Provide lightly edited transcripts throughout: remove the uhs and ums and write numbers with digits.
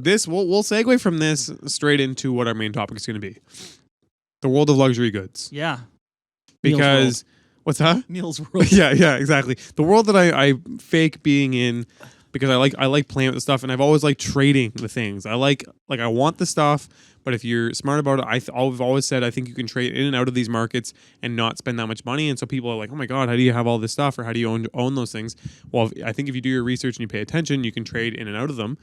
this we'll segue from this straight into what our main topic is going to be: the world of luxury goods. Yeah. Because what's that? Neal's world. yeah, exactly. The world that I fake being in, because I like playing with the stuff, and I've always liked trading the things. I want the stuff, but if you're smart about it, I've always said I think you can trade in and out of these markets and not spend that much money. And so people are like, oh my god, how do you have all this stuff, or how do you own those things? Well, I think if you do your research and you pay attention, you can trade in and out of them.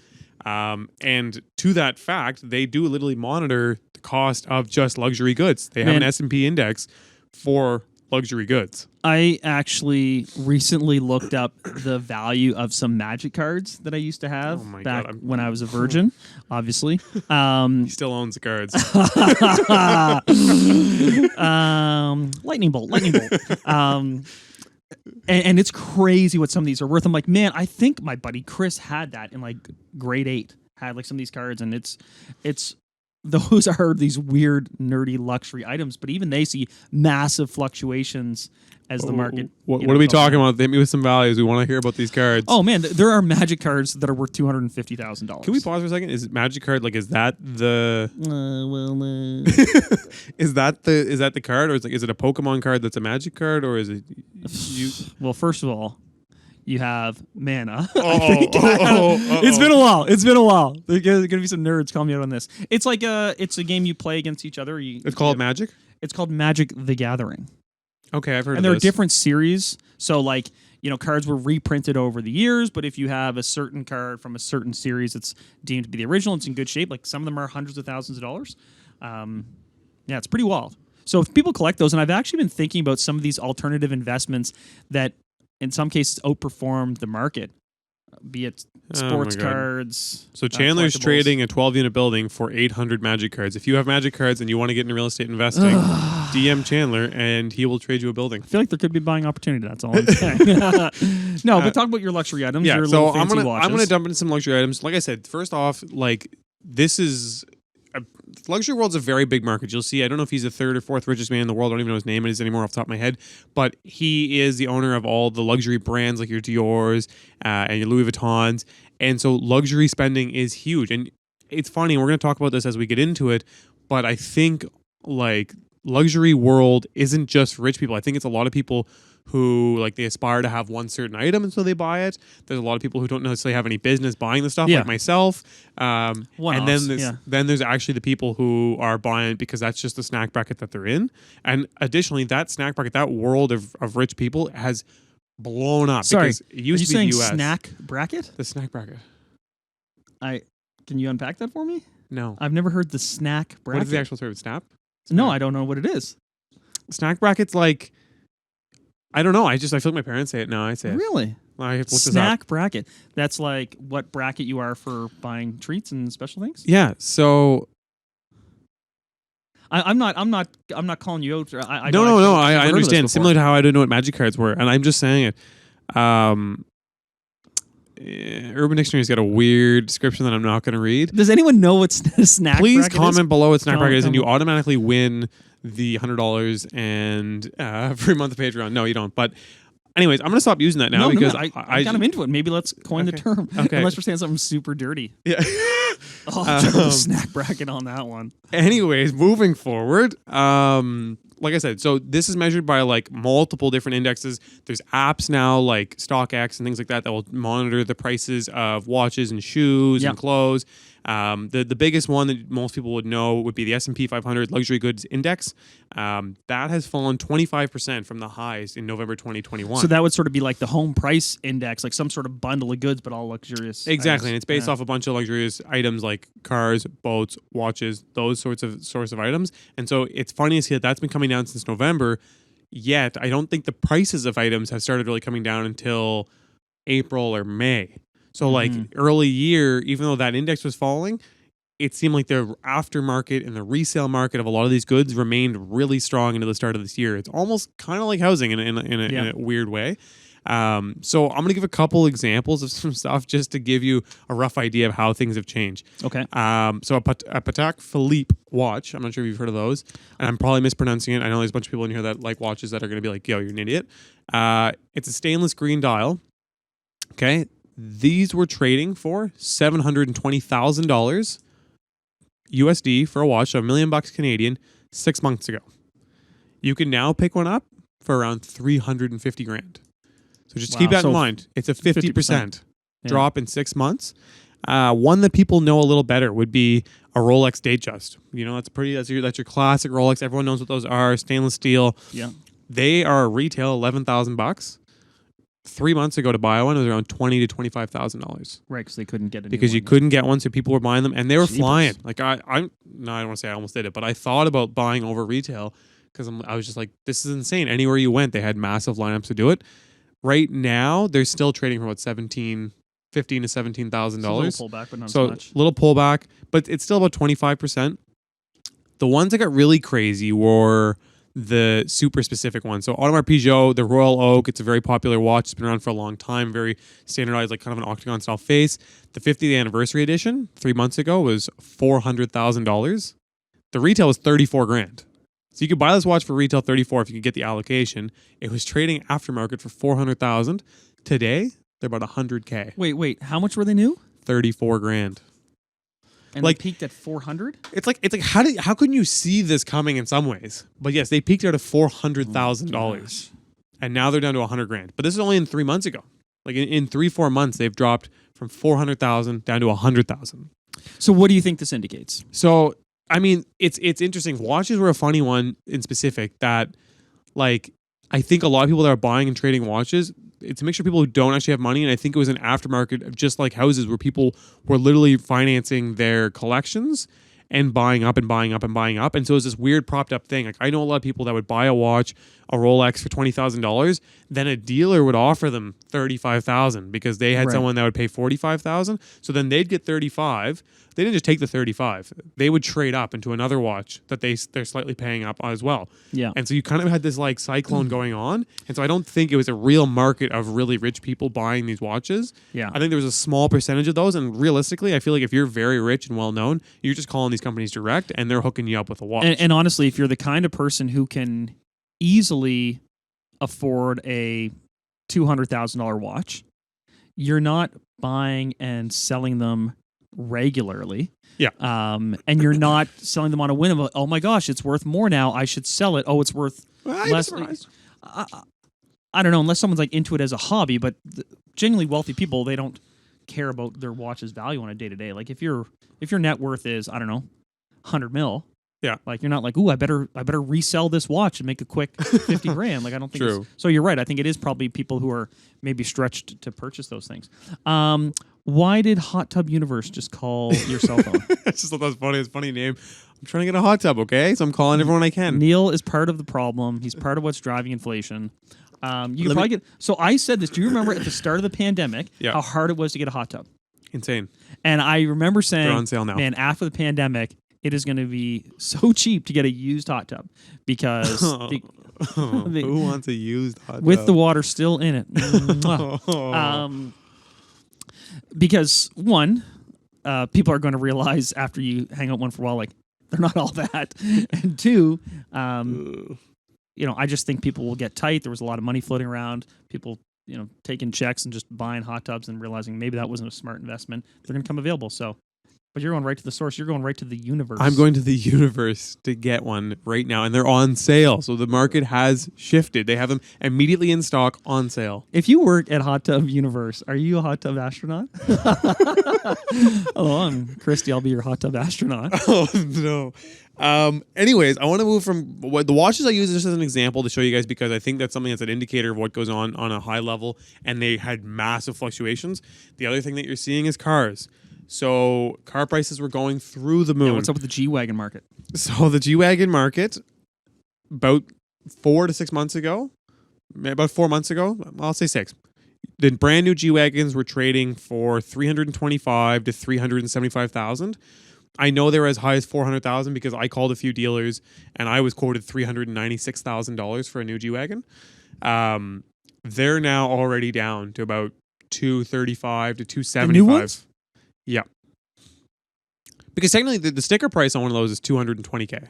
And to that fact, they do literally monitor the cost of just luxury goods. They have an S&P index for luxury goods. I actually recently looked up the value of some Magic cards that I used to have when I was a virgin, obviously. He still owns the cards. Lightning bolt. And it's crazy what some of these are worth. I'm like, man, I think my buddy Chris had that in like grade 8. Had like some of these cards, and it's those are these weird, nerdy luxury items, but even they see massive fluctuations as the market. What are we talking about? Hit me with some values. We want to hear about these cards. Oh man, there are Magic cards that are worth $250,000. Can we pause for a second? Is Magic card is that the? Is that the card, or is it a Pokemon card that's a Magic card, or is it? Well, first of all, you have mana. It's been a while. There's going to be some nerds calling me out on this. It's like it's a game you play against each other. It's called Magic? It's called Magic the Gathering. Okay, I've heard of this. And there are different series. So like, cards were reprinted over the years, but if you have a certain card from a certain series, it's deemed to be the original. It's in good shape. Like some of them are hundreds of thousands of dollars. Yeah, it's pretty wild. So if people collect those, and I've actually been thinking about some of these alternative investments that in some cases outperformed the market, be it sports cards. So Chandler's trading a 12-unit building for 800 Magic cards. If you have Magic cards and you want to get into real estate investing, DM Chandler and he will trade you a building. I feel like there could be buying opportunity. That's all I'm saying. No, but talk about your luxury items. Yeah, your so little fancy watches. I'm gonna dump into some luxury items. Like I said, first off, this is. Luxury world's a very big market. You'll see, I don't know if he's the third or fourth richest man in the world. I don't even know his name is anymore off the top of my head. But he is the owner of all the luxury brands like your Dior's and your Louis Vuittons. And so luxury spending is huge. And it's funny, we're going to talk about this as we get into it, but I think luxury world isn't just for rich people. I think it's a lot of people who they aspire to have one certain item and so they buy it. There's a lot of people who don't necessarily have any business buying the stuff, like myself. And then there's actually the people who are buying it because that's just the snack bracket that they're in. And additionally, that snack bracket, that world of rich people has blown up. Sorry, because it used to be the US. Snack bracket? The snack bracket. Can you unpack that for me? No. I've never heard the snack bracket. What is the actual term? Snap? No, I don't know what it is. Snack bracket's I don't know. I feel like my parents say it now. I say it. Really? Snack bracket. That's like what bracket you are for buying treats and special things? Yeah. So I'm not calling you out. No. I understand. Similar to how I didn't know what Magic cards were, and I'm just saying it. Urban Dictionary's got a weird description that I'm not going to read. Does anyone know what snack Please bracket comment is? below what snack bracket is, and you automatically win the $100 and free month of Patreon. No, you don't. But anyways, I'm going to stop using that now because I'm kind of into it. Maybe let's coin the term. Okay. Unless we're saying something super dirty. Yeah. Snack bracket on that one. Anyways, moving forward, like I said, so this is measured by multiple different indexes. There's apps now like StockX and things like that will monitor the prices of watches and shoes and clothes. The biggest one that most people would know would be the S&P 500 Luxury Goods Index. That has fallen 25% from the highs in November 2021. So that would sort of be like the home price index, like some sort of bundle of goods, but all luxurious. Exactly, items. And it's based off a bunch of luxurious items like cars, boats, watches, those sorts of items. And so it's funny to see that that's been coming down since November. Yet I don't think the prices of items have started really coming down until April or May. So early year, even though that index was falling, it seemed like the aftermarket and the resale market of a lot of these goods remained really strong into the start of this year. It's almost kind of like housing in a weird way. So I'm going to give a couple examples of some stuff just to give you a rough idea of how things have changed. Okay. So a Patek Philippe watch, I'm not sure if you've heard of those, and I'm probably mispronouncing it. I know there's a bunch of people in here that like watches that are going to be like, yo, you're an idiot. It's a stainless green dial. Okay. These were trading for $720,000 USD for a watch, so $1 million Canadian, 6 months ago. You can now pick one up for around 350 grand. So just keep that in mind. It's a 50% drop in 6 months. One that people know a little better would be a Rolex Datejust. You know, that's your classic Rolex. Everyone knows what those are. Stainless steel. Yeah. They are retail $11,000. 3 months ago to buy one, it was around $20,000 to $25,000. Right, because they couldn't get it. Because you couldn't get one, so people were buying them, and they were Jeepers. flying. Like I don't want to say I almost did it, but I thought about buying over retail because I was just like, this is insane. Anywhere you went, they had massive lineups to do it. Right now, they're still trading for about $15,000 to $17,000. A little pullback, but not so so much. Little pullback, but it's still about 25%. The ones that got really crazy were the super specific ones. So Audemars Piguet, the Royal Oak, it's a very popular watch. It's been around for a long time, very standardized, like kind of an octagon style face. The 50th anniversary edition 3 months ago was $400,000. The retail was 34 grand. So you could buy this watch for retail 34 if you could get the allocation. It was trading aftermarket for 400,000. Today, they're about 100K. Wait, how much were they new? 34 grand. And like, they peaked at 400? It's like how couldn't you see this coming in some ways? But yes, they peaked out at $400,000. And now they're down to 100 grand. But this is only in 3 months ago. Like in 3-4 months, they've dropped from 400,000 down to 100,000. So what do you think this indicates? So, I mean, it's interesting. Watches were a funny one in specific that, like, I think a lot of people that are buying and trading watches, it's a mixture of people who don't actually have money, and I think it was an aftermarket of just like houses where people were literally financing their collections and buying up and buying up and buying up. And so it was this weird propped up thing. Like I know a lot of people that would buy a watch, a Rolex for $20,000, then a dealer would offer them $35,000 because they had someone that would pay $45,000. So then they'd get 35. They didn't just take the 35. They would trade up into another watch that they're slightly paying up as well. Yeah. And so you kind of had this like cyclone going on. And so I don't think it was a real market of really rich people buying these watches. Yeah. I think there was a small percentage of those. And realistically, I feel like if you're very rich and well known, you're just calling these companies direct and they're hooking you up with a watch. And honestly, if you're the kind of person who can easily afford a $200,000 watch, you're not buying and selling them regularly. Yeah. And you're not selling them on a whim of, oh my gosh, it's worth more now. I should sell it. Oh, it's worth less. I don't know, unless someone's like into it as a hobby, but genuinely wealthy people, they don't care about their watch's value on a day to day. Like if your net worth is, I don't know, 100 mil. Yeah. Like you're not like, ooh, I better resell this watch and make a quick 50 grand. Like I don't think True. So you're right. I think it is probably people who are maybe stretched to purchase those things. Why did Hot Tub Universe just call your cell phone? I just thought that was funny. It's a funny name. I'm trying to get a hot tub, okay? So I'm calling everyone I can. Neal is part of the problem. He's part of what's driving inflation. You can probably get. So I said this. Do you remember at the start of the pandemic how hard it was to get a hot tub? Insane. And I remember saying, they're on sale now. Man, after the pandemic, it is going to be so cheap to get a used hot tub because who wants a used hot tub? With the water still in it. Because one, people are going to realize after you hang out one for a while, like they're not all that. And two, I just think people will get tight. There was a lot of money floating around. People, taking checks and just buying hot tubs and realizing maybe that wasn't a smart investment. They're going to come available. So. But you're going right to the source. You're going right to the universe. I'm going to the universe to get one right now, and they're on sale. So the market has shifted. They have them immediately in stock on sale. If you work at Hot Tub Universe, are you a hot tub astronaut? Hello, I'm Christy. I'll be your hot tub astronaut. Oh, no. Anyways, I want to move from the watches I use just as an example to show you guys because I think that's something that's an indicator of what goes on a high level, and they had massive fluctuations. The other thing that you're seeing is cars. So car prices were going through the moon. Yeah, what's up with the G Wagon Market? So the G Wagon Market, about 4 to 6 months ago, about 4 months ago, I'll say 6. The brand new G Wagons were trading for $325,000 to $375,000. I know they were as high as $400,000 because I called a few dealers and I was quoted $396,000 for a new G Wagon. They're now already down to about $235,000 to $275,000. The new ones? Yeah. Because technically the sticker price on one of those is $220K.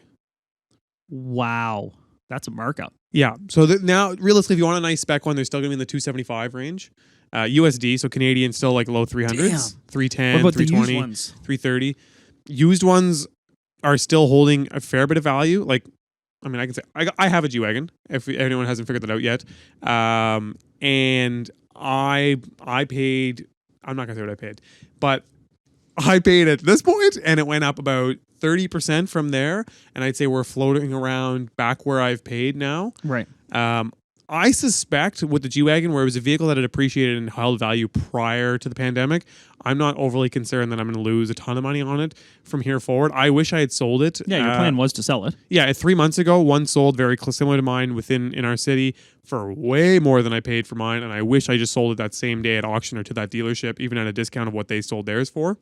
Wow. That's a markup. Yeah. So now, realistically, if you want a nice spec one, they're still going to be in the 275 range. USD, so Canadian, still like low 300s, Damn. 310, What about the 320, used ones? 330. Used ones are still holding a fair bit of value. Like, I mean, I can say I have a G Wagon, if anyone hasn't figured that out yet. And I paid, I'm not going to say what I paid, but I paid at this point, and it went up about 30% from there. And I'd say we're floating around back where I've paid now. Right. I suspect with the G Wagon, where it was a vehicle that had appreciated and held value prior to the pandemic, I'm not overly concerned that I'm going to lose a ton of money on it from here forward. I wish I had sold it. Yeah, your plan was to sell it. Yeah, 3 months ago, one sold very similar to mine in our city for way more than I paid for mine, and I wish I just sold it that same day at auction or to that dealership, even at a discount of what they sold theirs for.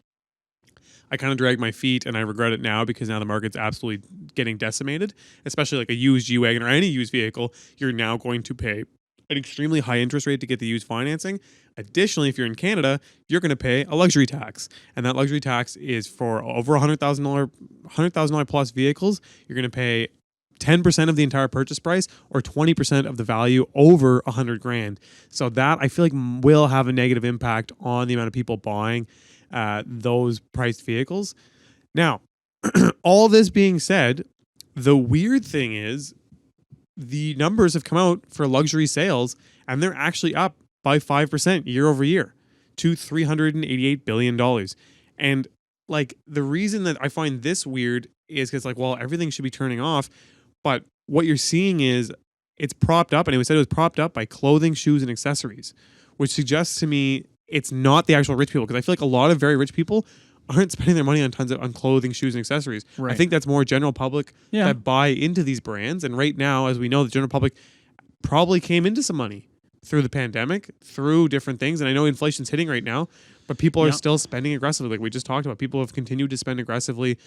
I kind of dragged my feet, and I regret it now because now the market's absolutely getting decimated, especially like a used G-Wagon or any used vehicle. You're now going to pay an extremely high interest rate to get the used financing. Additionally, if you're in Canada, you're going to pay a luxury tax, and that luxury tax is for over $100,000 plus vehicles. You're going to pay 10% of the entire purchase price or 20% of the value over $100,000. So that I feel like will have a negative impact on the amount of people buying those priced vehicles. Now, all this being said, the weird thing is the numbers have come out for luxury sales, and they're actually up by 5% year over year to $388 billion. And like the reason that I find this weird is because like, well, everything should be turning off, but what you're seeing is it's propped up, and it was said it was propped up by clothing, shoes, and accessories, which suggests to me it's not the actual rich people, because I feel like a lot of very rich people aren't spending their money on on clothing, shoes, and accessories. Right. I think that's more general public that buy into these brands. And right now, as we know, the general public probably came into some money through the pandemic, through different things. And I know inflation's hitting right now, but people are still spending aggressively. Like we just talked about, people have continued to spend aggressively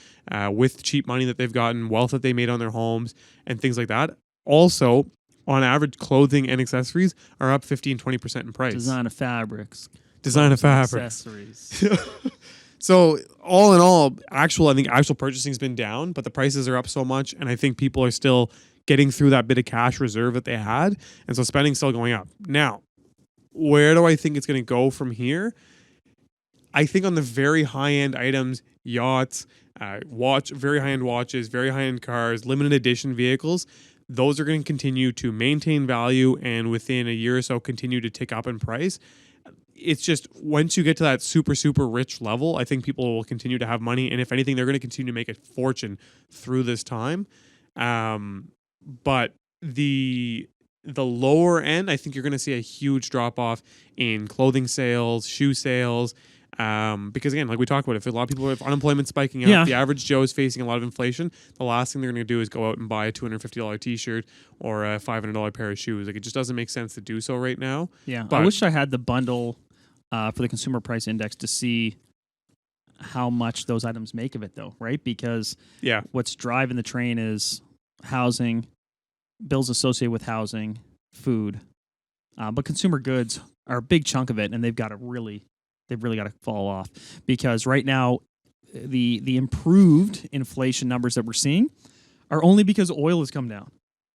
with cheap money that they've gotten, wealth that they made on their homes, and things like that. Also, on average, clothing and accessories are up 15-20% in price. Design of fabrics. Accessories. So all in all, I think actual purchasing has been down, but the prices are up so much, and I think people are still getting through that bit of cash reserve that they had, and so spending's still going up. Now, where do I think it's going to go from here? I think on the very high-end items, yachts, very high-end watches, very high-end cars, limited edition vehicles, those are going to continue to maintain value and within a year or so continue to tick up in price. It's just once you get to that super, super rich level, I think people will continue to have money. And if anything, they're going to continue to make a fortune through this time. But the lower end, I think you're going to see a huge drop off in clothing sales, shoe sales. Because again, like we talked about, if a lot of people have unemployment spiking up, the average Joe is facing a lot of inflation. The last thing they're going to do is go out and buy a $250 t-shirt or a $500 pair of shoes. Like it just doesn't make sense to do so right now. Yeah, but I wish I had the bundle for the consumer price index to see how much those items make of it, though, right? Because what's driving the train is housing, bills associated with housing, food, but consumer goods are a big chunk of it, and they've really got to fall off, because right now the improved inflation numbers that we're seeing are only because oil has come down.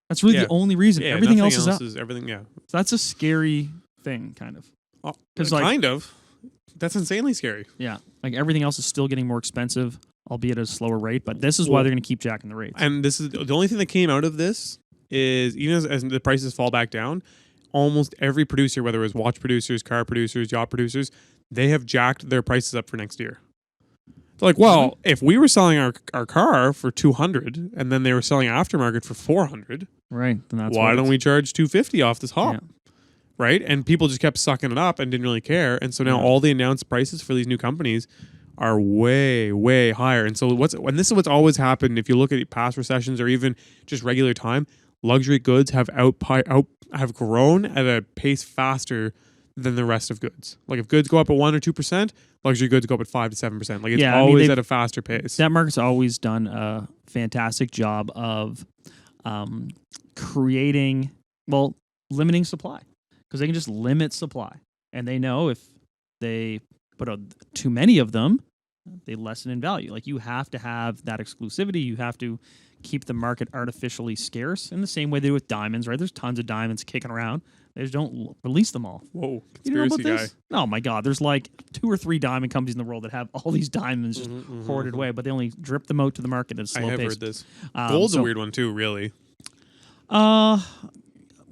That's really the only reason. Everything else is up. So that's a scary thing, kind of. That's insanely scary. Yeah, like everything else is still getting more expensive, albeit at a slower rate. But this is why they're going to keep jacking the rates. And this is the only thing that came out of this is even as the prices fall back down, almost every producer, whether it was watch producers, car producers, yacht producers, they have jacked their prices up for next year. They're like, well, if we were selling our car for $200 and then they were selling aftermarket for $400, right? Then why don't we charge $250 off this hop? Yeah. Right? And people just kept sucking it up and didn't really care. And so now all the announced prices for these new companies are way, way higher. And so this is what's always happened if you look at past recessions or even just regular time, luxury goods have grown at a pace faster than the rest of goods. Like if goods go up at 1 or 2%, luxury goods go up at 5 to 7%. Like it's always at a faster pace. That market's always done a fantastic job of limiting supply, because they can just limit supply, and they know if they put out too many of them, they lessen in value. Like you have to have that exclusivity. You have to keep the market artificially scarce in the same way they do with diamonds, right? There's tons of diamonds kicking around. They just don't release them all. Whoa, You know conspiracy about guy. this? Oh my God! There's like 2 or 3 diamond companies in the world that have all these diamonds just hoarded away, but they only drip them out to the market at a slow I have pace. heard this. Gold's a so- weird one too, really.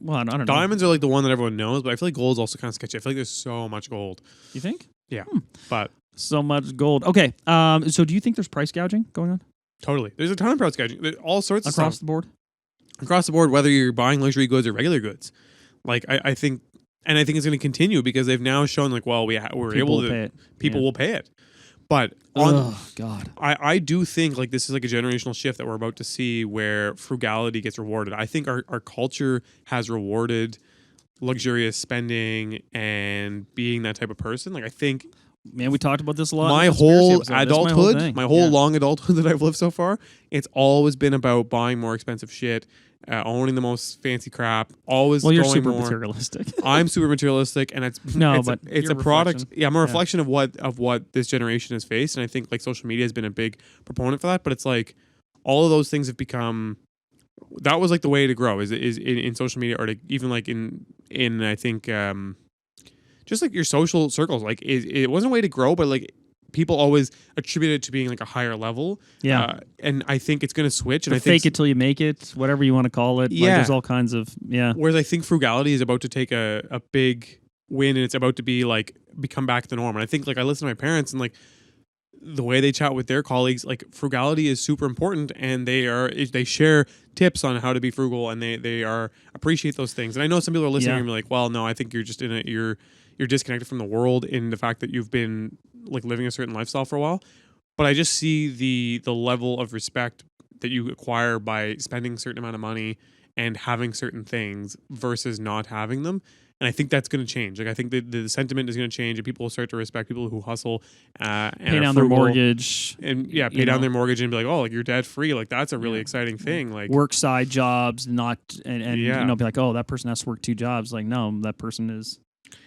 Well, I don't know. Diamonds are like the one that everyone knows, but I feel like gold's also kind of sketchy. I feel like there's so much gold. You think? Yeah, but So much gold. Okay. So do you think there's price gouging going on totally. There's a ton of price gouging. There's all sorts of across stuff. the board? Across the board, whether you're buying luxury goods or regular goods. Like, I think, and I think it's going to continue because they've now shown, like, well, we're People able will to, pay it. people Yeah. will pay it. But Oh God. I do think like this is like a generational shift that we're about to see where frugality gets rewarded. I think our culture has rewarded luxurious spending and being that type of person. Like I think Man, we talked about this a lot. in my the conspiracy whole episode. This is adulthood, my whole Yeah. long adulthood that I've lived so far, it's always been about buying more expensive shit, owning the most fancy crap, always Well, you're going super more. materialistic. I'm super materialistic, and it's No, it's but it's you're a a product. reflection. Yeah, I'm a Yeah. reflection of what this generation has faced, and I think like social media has been a big proponent for that. But it's like all of those things have become. That was like the way to grow is in social media or to even like in I think just like your social circles. Like it wasn't a way to grow, but like people always attribute it to being like a higher level. Yeah. And I think it's going to switch. And Or I think fake it till you make it, whatever you want to call it. Like, Yeah. there's all kinds of Whereas I think frugality is about to take a big win and it's about to be like become back to the norm. And I think like I listen to my parents and like the way they chat with their colleagues, like frugality is super important and they share tips on how to be frugal and they appreciate those things. And I know some people are listening Yeah. and be like, well, no, I think you're just you're disconnected from the world in the fact that you've been like living a certain lifestyle for a while. But I just see the level of respect that you acquire by spending a certain amount of money and having certain things versus not having them. And I think that's going to change. Like I think the sentiment is going to change, and people will start to respect people who hustle, and pay are down their frugal, mortgage, and pay you down know. their mortgage, and be like, oh, like you're debt free. Like that's a really Yeah. exciting thing. Like work side jobs, not and Yeah. be like, oh, that person has to work 2 jobs. Like, no, that person is.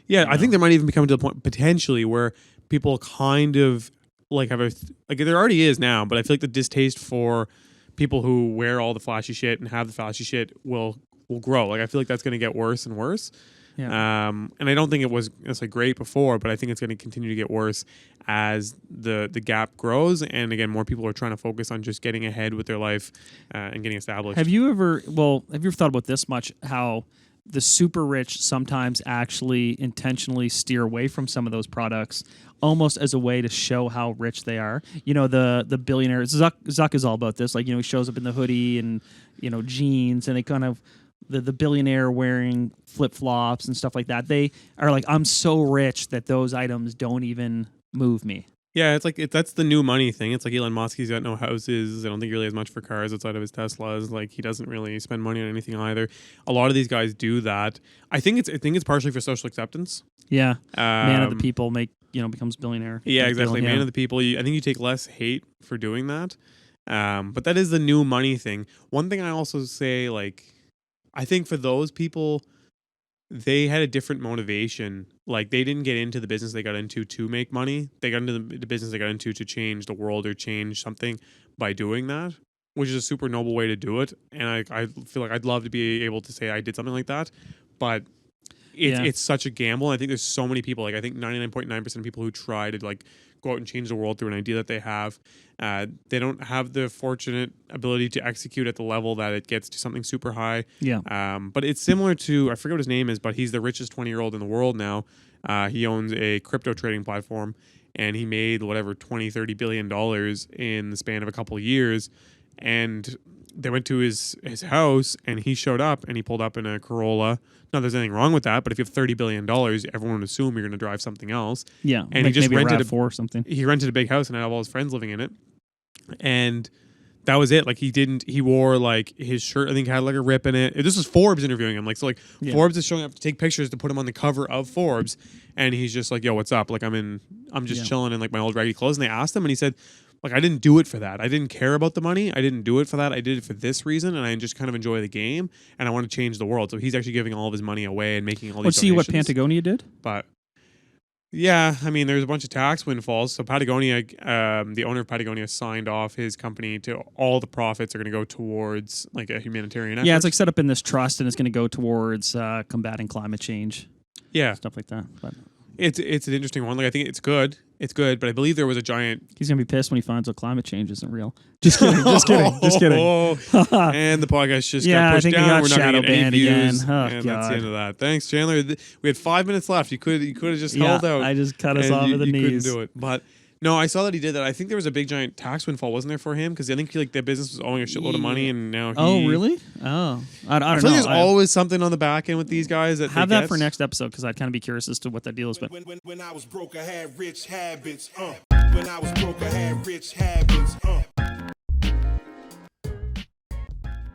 yeah, I know. think there might even be coming to the point potentially where people kind of like have like there already is now, but I feel like the distaste for people who wear all the flashy shit and have the flashy shit will grow. Like I feel like that's going to get worse and worse. Yeah. And I don't think it was necessarily great before, but I think it's going to continue to get worse as the gap grows. And again, more people are trying to focus on just getting ahead with their life and getting established. Have you ever thought about this much? How the super rich sometimes actually intentionally steer away from some of those products, almost as a way to show how rich they are. You know, the billionaire Zuck is all about this. Like, you know, he shows up in the hoodie and jeans, and they kind of the billionaire wearing flip flops and stuff like that. They are like, I'm so rich that those items don't even move me. Yeah, it's like that's the new money thing. It's like Elon Musk, he's got no houses. I don't think he really has much for cars outside of his Teslas. Like he doesn't really spend money on anything either. A lot of these guys do that. I think it's partially for social acceptance. Yeah, man of the Um, people becomes billionaire. Yeah, Like, exactly. Man of the people. I think you take less hate for doing that. But that is the new money thing. One thing I also say, like, I think for those people, they had a different motivation. Like they didn't get into the business they got into to make money. They got into the business they got into to change the world or change something by doing that, which is a super noble way to do it. And I feel like I'd love to be able to say I did something like that, but it's such a gamble. I think there's so many people. Like I think 99.9% of people who try to like go out and change the world through an idea that they have, they don't have the fortunate ability to execute at the level that it gets to something super high. Yeah. But it's similar to, I forget what his name is, but he's the richest 20-year-old in the world now. He owns a crypto trading platform, and he made whatever $20-30 billion in the span of a couple of years. And they went to his house, and he showed up, and he pulled up in a Corolla. Not that there's anything wrong with that, but if you have $30 billion, everyone would assume you're going to drive something else. Yeah. And he just maybe rented a RAV4 or something. He rented a big house and had all his friends living in it. And that was it. Like he wore like his shirt, I think had like a rip in it. This was Forbes interviewing him. Like, so like Forbes is showing up to take pictures to put him on the cover of Forbes. And he's just like, yo, what's up? Like I'm just chilling in like my old raggedy clothes. And they asked him and he said, like, I didn't do it for that. I didn't care about the money. I didn't do it for that. I did it for this reason. And I just kind of enjoy the game. And I want to change the world. So he's actually giving all of his money away and making all these See what donations. Patagonia did? But Yeah, I mean, there's a bunch of tax windfalls. So Patagonia, the owner of Patagonia, signed off his company to all the profits are going to go towards like a humanitarian effort. Yeah, it's like set up in this trust, and it's going to go towards combating climate change, yeah, stuff like that. But it's an interesting one. Like I think it's good, but I believe there was a giant. he's going to be pissed when he finds out climate change isn't real. Just kidding, just kidding, just kidding. And the podcast just Yeah, got I pushed think we down. got We're not shadow going to get any banned again. views, Oh, and that's the God. end of that. Thanks, Chandler. We had 5 minutes left. You could have just held out. I just cut us and off you, at the you knees. couldn't do it, but. No, I saw that he did that. I think there was a big giant tax windfall, wasn't there, for him? Because I think like the business was owing a shitload of money, and now he. Oh, really? Oh, I don't I know. feel like there's always something on the back end with these guys that have they that get. for next episode because I'd kind of be curious as to what that deal is. But When I was broke, I had rich habits. When I was broke, I had rich habits.